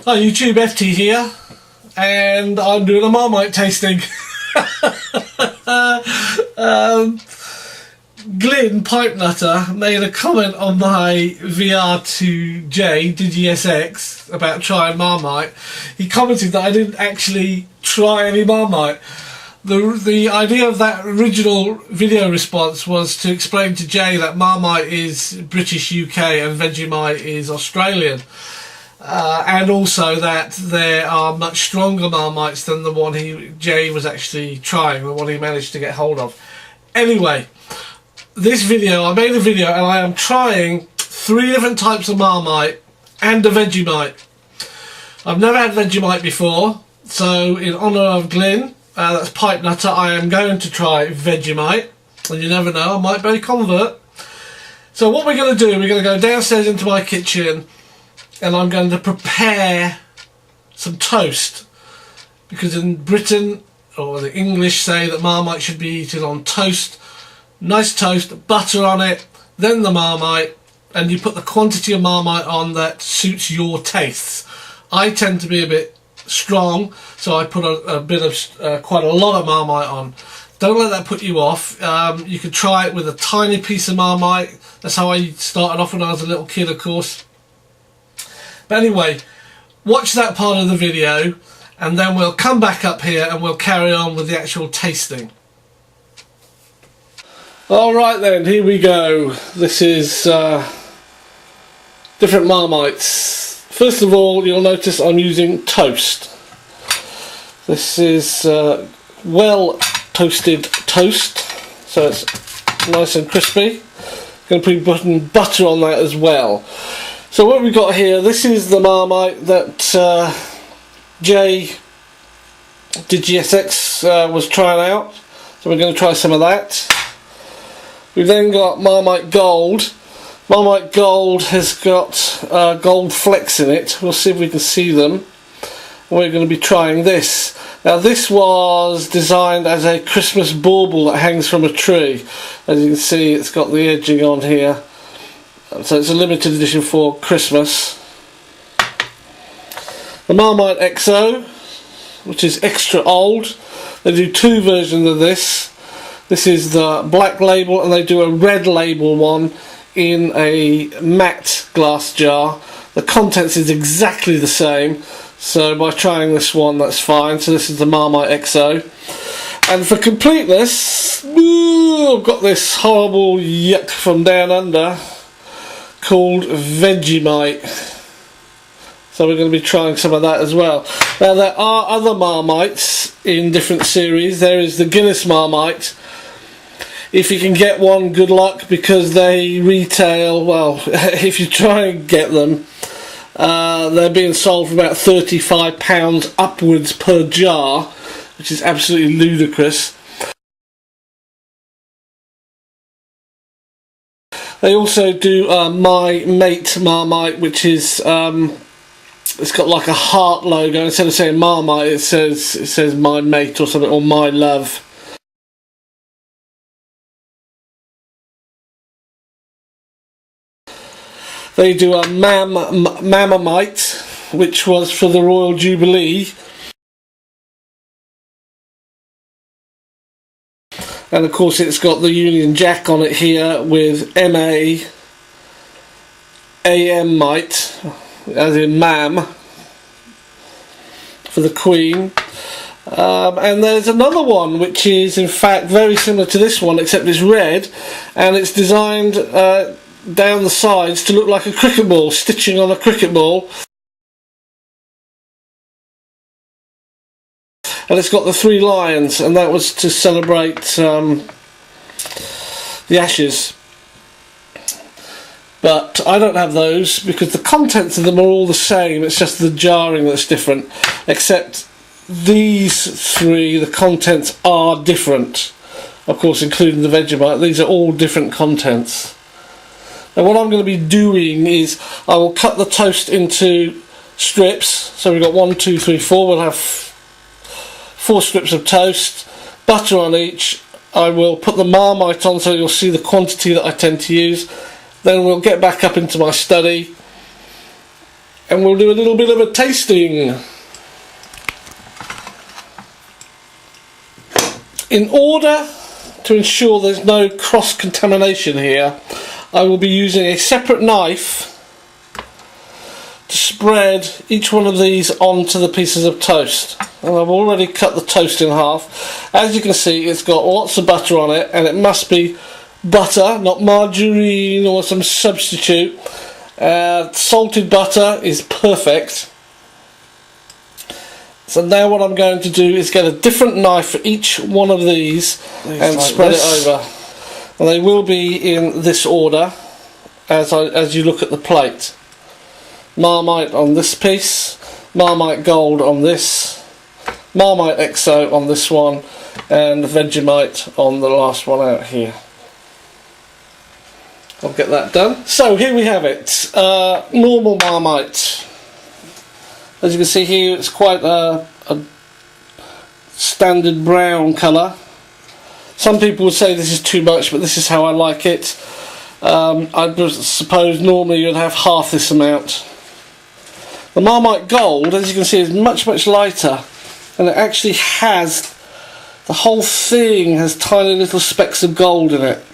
Hi YouTube, FT here, and I'm doing a Marmite tasting. Glen Pipe Nutter made a comment on my VR2J Dighsx about trying Marmite. He commented that I didn't actually try any Marmite. The idea of that original video response was to explain to Jay that Marmite is British UK and Vegemite is Australian. And also that there are much stronger Marmites than the one Jay was actually trying, the one he managed to get hold of. Anyway, this video, I made a video and I am trying 3 different types of Marmite and a Vegemite. I've never had Vegemite before, so in honour of Glen, that's Pipe Nutter, I am going to try Vegemite. And you never know, I might be a convert. So what we're going to do, we're going to go downstairs into my kitchen and I'm going to prepare some toast, because in Britain, or the English say that Marmite should be eaten on toast. Nice toast, butter on it, then the Marmite, and you put the quantity of Marmite on that suits your tastes. I tend to be a bit strong, so I put a bit of quite a lot of Marmite on. Don't let that put you off. You could try it with a tiny piece of Marmite. That's how I started off when I was a little kid, of course. But anyway, watch that part of the video and then we'll come back up here and we'll carry on with the actual tasting. Alright then, here we go. This is different Marmites. First of all, you'll notice I'm using toast. This is well toasted toast, so it's nice and crispy. Going to put butter on that as well. So what we've got here, this is the Marmite that Jay Dighsx was trying out. So we're going to try some of that. We've then got Marmite Gold. Marmite Gold has got gold flecks in it. We'll see if we can see them. We're going to be trying this. Now this was designed as a Christmas bauble that hangs from a tree. As you can see, it's got the edging on here. So it's a limited edition for Christmas. The Marmite XO, which is extra old. They do 2 versions of this. This is the black label and they do a red label one in a matte glass jar. The contents is exactly the same, so by trying this one that's fine. So this is the Marmite XO. And for completeness, I've got this horrible yuck from down under called Vegemite. So we're going to be trying some of that as well. Now there are other Marmites in different series. There is the Guinness Marmite. If you can get one, good luck, because they retail, well, if you try and get them, they're being sold for about £35 upwards per jar, which is absolutely ludicrous. They also do My Mate Marmite, which is it's got like a heart logo. Instead of saying Marmite, it says My Mate or something, or My Love. They do a Marmite, which was for the Royal Jubilee. And of course it's got the Union Jack on it here with M-A-A-M Mite, as in Mam, for the Queen. And there's another one which is in fact very similar to this one, except it's red, and it's designed down the sides to look like a cricket ball, stitching on a cricket ball. And it's got the 3 lions, and that was to celebrate the Ashes. But I don't have those because the contents of them are all the same. It's just the jarring that's different. Except these 3, the contents are different. Of course, including the Vegemite. These are all different contents. Now what I'm going to be doing is I will cut the toast into strips. So we've got 1, 2, 3, 4. We'll have 4 strips of toast, butter on each. I will put the Marmite on so you'll see the quantity that I tend to use. Then we'll get back up into my study and we'll do a little bit of a tasting. In order to ensure there's no cross-contamination here, I will be using a separate knife to spread each one of these onto the pieces of toast. And I've already cut the toast in half. As you can see, it's got lots of butter on it, and it must be butter, not margarine or some substitute. Salted butter is perfect. So now what I'm going to do is get a different knife for each one of these and like spread it over. And they will be in this order as you look at the plate. Marmite on this piece, Marmite Gold on this, Marmite XO on this one, and Vegemite on the last one out here. I'll get that done. So here we have it, normal Marmite. As you can see here, it's quite a standard brown colour. Some people would say this is too much, but this is how I like it. I suppose normally you'd have half this amount. The Marmite Gold, as you can see, is much lighter, and it actually has, the whole thing has tiny little specks of gold in it.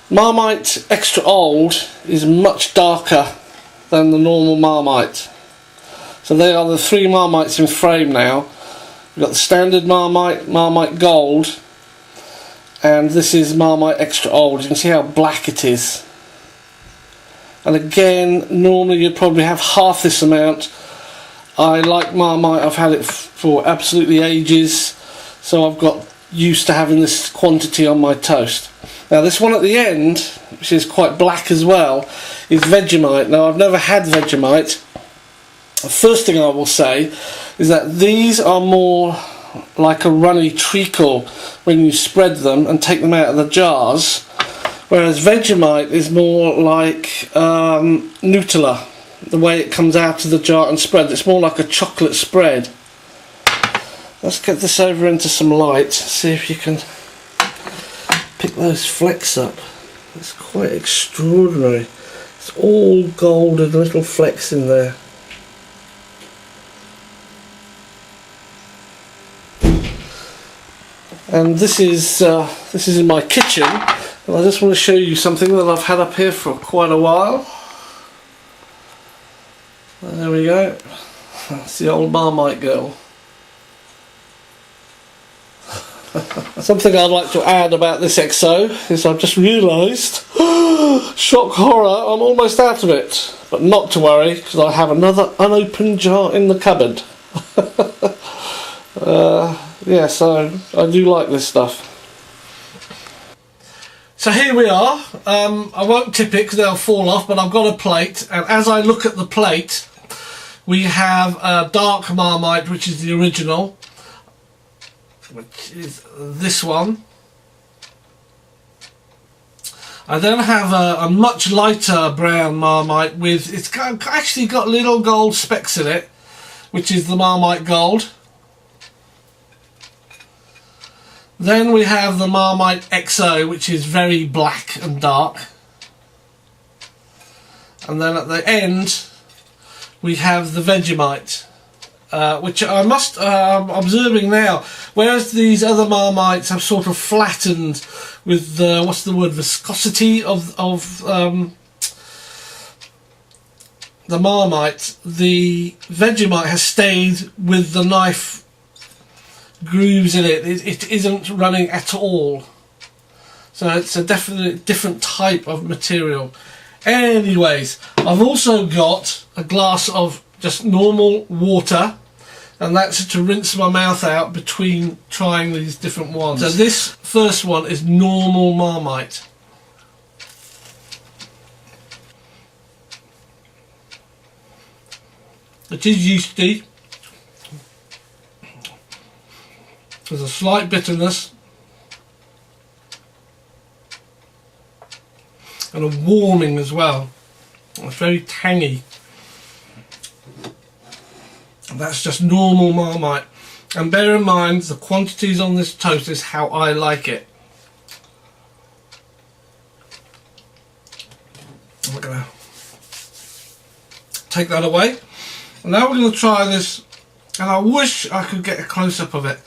Marmite Extra Old is much darker than the normal Marmite. So they are the three Marmites in frame now. We've got the standard Marmite, Marmite Gold, and this is Marmite Extra Old. You can see how black it is. And again, normally you'd probably have half this amount. I like Marmite, I've had it for absolutely ages, so I've got used to having this quantity on my toast. Now this one at the end, which is quite black as well, is Vegemite. Now I've never had Vegemite. The first thing I will say is that these are more like a runny treacle when you spread them and take them out of the jars, whereas Vegemite is more like Nutella, the way it comes out of the jar and spread. It's more like a chocolate spread. Let's get this over into some light, see if you can pick those flecks up. It's quite extraordinary. It's all golden little flecks in there. And this is in my kitchen, and I just want to show you something that I've had up here for quite a while. There we go. That's the old Marmite girl. Something I'd like to add about this XO is I've just realised, shock horror, I'm almost out of it. But not to worry, because I have another unopened jar in the cupboard. Yeah, so I do like this stuff. So here we are. I won't tip it because they'll fall off, but I've got a plate, and as I look at the plate, we have a dark Marmite, which is the original, which is this one. I then have a much lighter brown Marmite with, it's actually got little gold specks in it, which is the Marmite Gold. Then we have the Marmite XO, which is very black and dark. And then at the end we have the Vegemite, which I must, I'm observing now, whereas these other Marmites have sort of flattened with the, what's the word, viscosity of the Marmite, the Vegemite has stayed with the knife grooves in it. It isn't running at all, so it's a definitely different type of material. Anyways, I've also got a glass of just normal water, and that's to rinse my mouth out between trying these different ones. So this first one is normal Marmite. It is yeasty. There's a slight bitterness and a warming as well. It's very tangy. And that's just normal Marmite. And bear in mind, the quantities on this toast is how I like it. I'm gonna take that away. And now we're going to try this, and I wish I could get a close-up of it.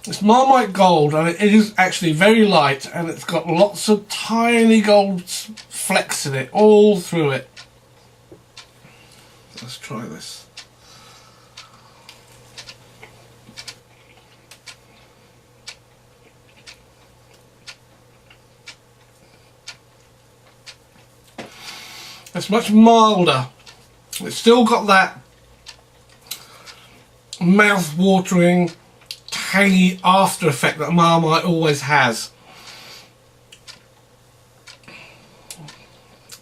It's Marmite Gold, and it is actually very light, and it's got lots of tiny gold flecks in it, all through it. Let's try this. It's much milder. It's still got that mouth-watering, tangy after effect that Marmite always has.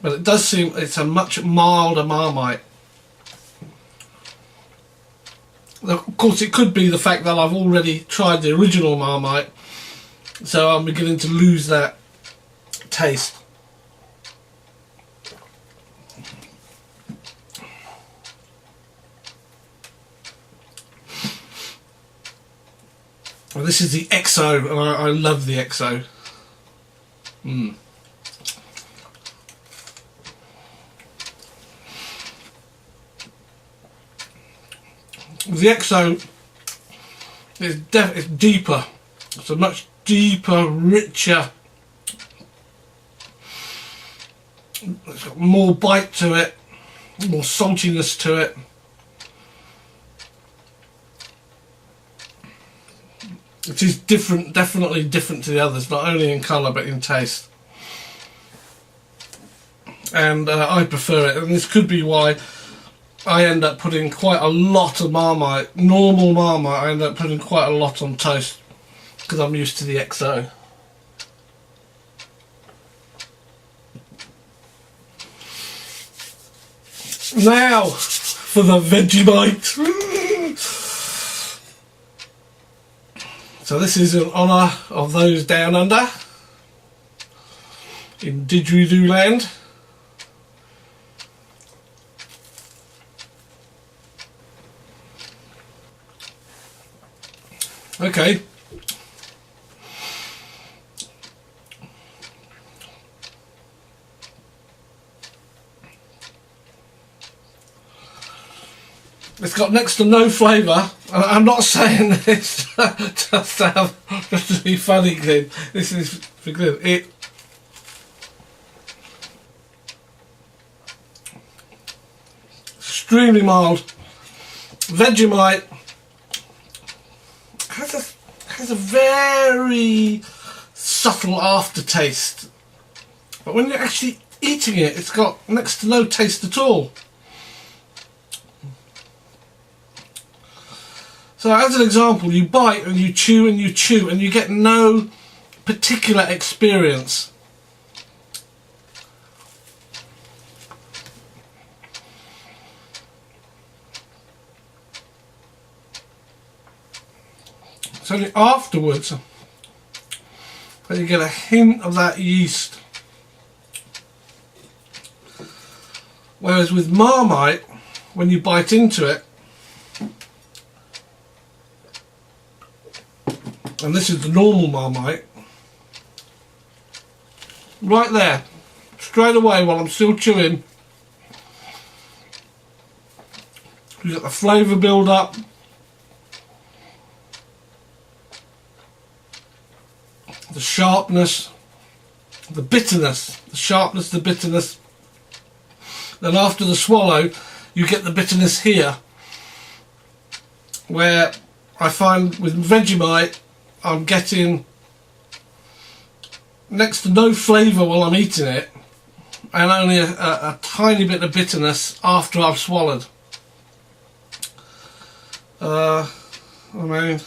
But it does seem it's a much milder Marmite. Of course, it could be the fact that I've already tried the original Marmite, so I'm beginning to lose that taste. Well, this is the XO, and I love the XO. The XO is it's deeper. It's a much deeper, richer. It's got more bite to it, more saltiness to it. It is different, definitely different to the others, not only in colour but in taste. And I prefer it, and this could be why I end up putting quite a lot of Marmite, normal Marmite, I end up putting quite a lot on toast, because I'm used to the XO. Now, for the Vegemite. So this is in honour of those down under in Didgeridoo land. Okay. It's got next to no flavour. I'm not saying this just to be funny, Glen. This is for Glen. It extremely mild. Vegemite has a very subtle aftertaste, but when you're actually eating it, it's got next to no taste at all. So as an example, you bite and you chew and you chew and you get no particular experience. It's only afterwards that you get a hint of that yeast. Whereas with Marmite, when you bite into it, and this is the normal Marmite, right there, straight away while I'm still chewing, you get the flavour build up, the sharpness, the bitterness, the sharpness, the bitterness. Then after the swallow, you get the bitterness here, where I find with Vegemite, I'm getting next to no flavour while I'm eating it, and only a tiny bit of bitterness after I've swallowed. I mean,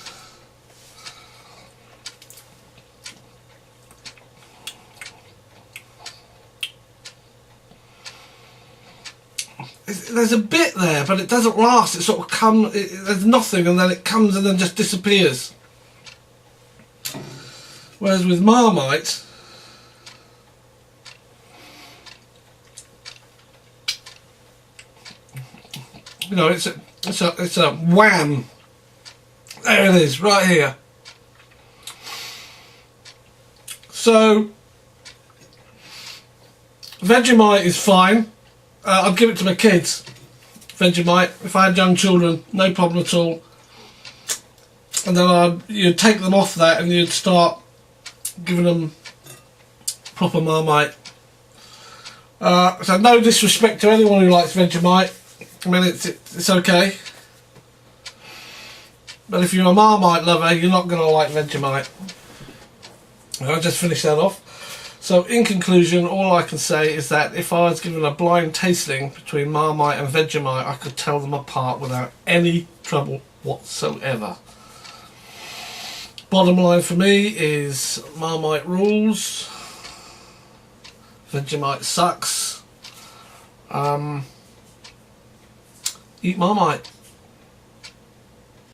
there's a bit there, but it doesn't last. It sort of comes, there's nothing, and then it comes and then just disappears. Whereas with Marmite, you know, it's a wham. There it is, right here. So Vegemite is fine. I'd give it to my kids. Vegemite. If I had young children, no problem at all. And then you'd take them off that and you'd start giving them proper Marmite. So no disrespect to anyone who likes Vegemite. I mean, it's okay. But if you're a Marmite lover, you're not going to like Vegemite. I'll just finish that off. So in conclusion, all I can say is that if I was given a blind tasting between Marmite and Vegemite, I could tell them apart without any trouble whatsoever. Bottom line for me is Marmite rules. Vegemite sucks. Eat Marmite.